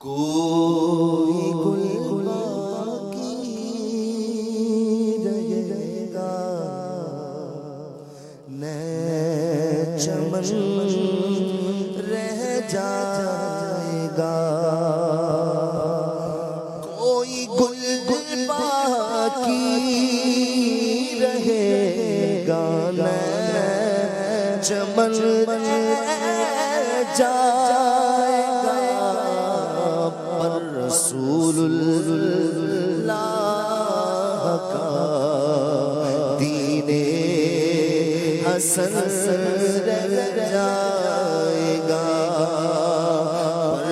کوئی گل باقی رہے گا، نئے چمن رہ جائے گا، کوئی گل باقی رہے گا، نئے چمن رہ جائے گا، پر رسول اللہ کا دین حسن رہ جائے گا، پر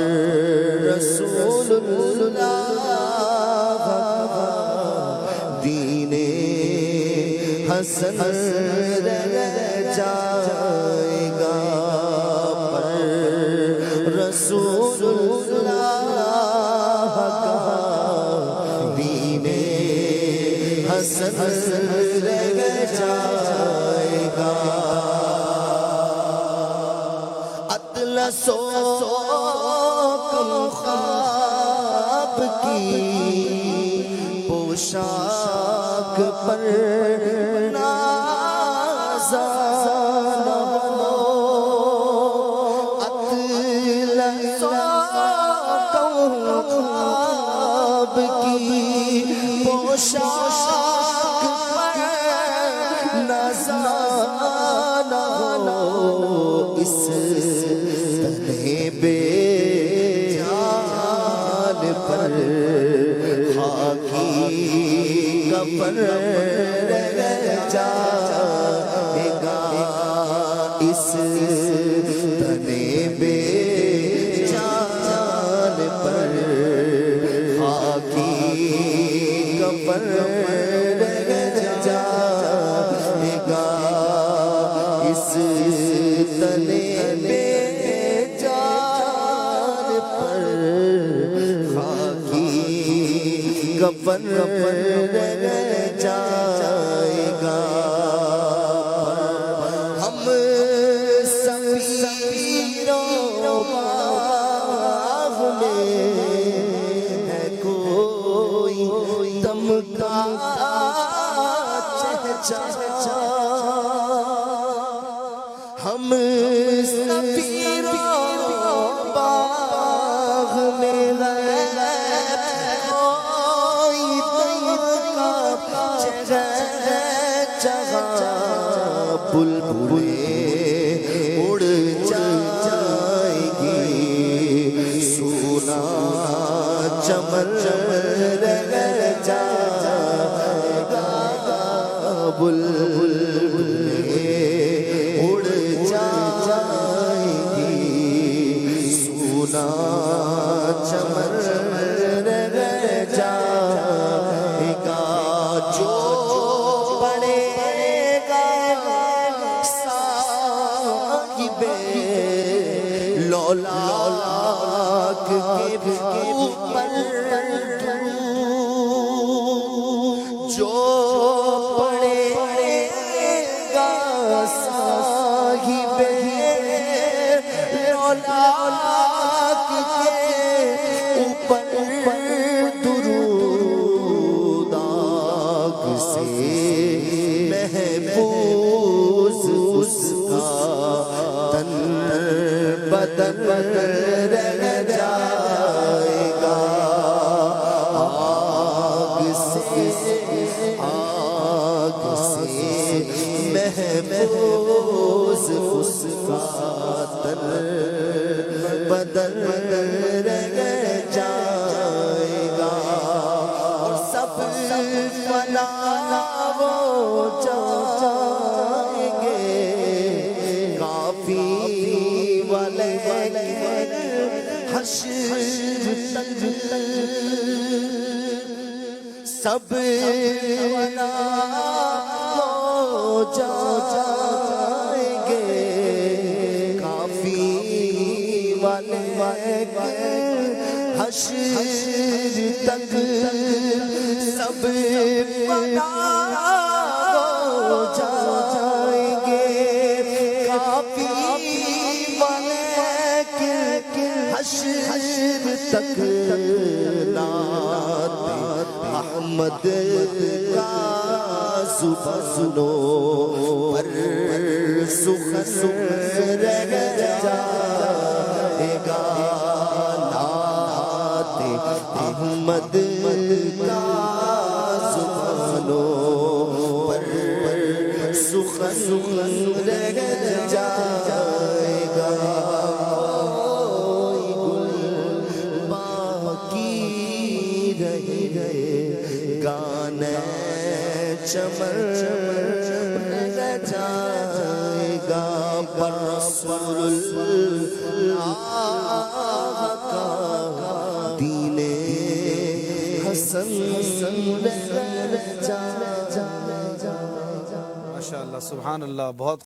رسول اللہ کا دین حسن رہ جائے گا، پر رسول اللہ کا دین حسن رہ جائے گا۔ اطلس و کم خواب کی پوشاک پر پوشاک پر نازانا ہو، اس تنے بے جان پر خاکی کفن رہ جائے گا، اس تنے بے جان پر خاکی کفن رہ جائے گا، اس تنے بے جان پر خاکی کفن رہ جائے گا۔ ہم سفیروں باغ میں ہے کوئی دم کا چہچہا، ہم سفیروں باغ میں ہے کوئی دم کا چہچہا، بلبلیں اڑ جائے گی، سونا چمن رہ جائے گا، بلبلیں اڑ جائے گی، سونا چمن رہ جائے گا، جو پڑے گا صاحب لولاک کے اوپر، جو پڑے گا صاحب لولاک کے اوپر، درود آگ سے محفوظ اس کا تن بدن رہ جائے گا، آگ سے محفوظ اس کا تن بدن رہ جائے گا، اور سب فنا ہو جائیں گے، کافی والے حشر تک سب فنا ہو جائیں گے، کافی والے حشر تک سب فنا ہو جائیں گے، کافی والے حشر تک نعت احمد کا زبانوں پر سخن رہ جائے گا نعت احمد کا زبانوں پر سخن رہ جائے گا گانے چمن رہ جائے گا پر رسول اللہ کا دین حسن رہ جائے گا. ماشاءاللہ، سبحان اللہ. بہت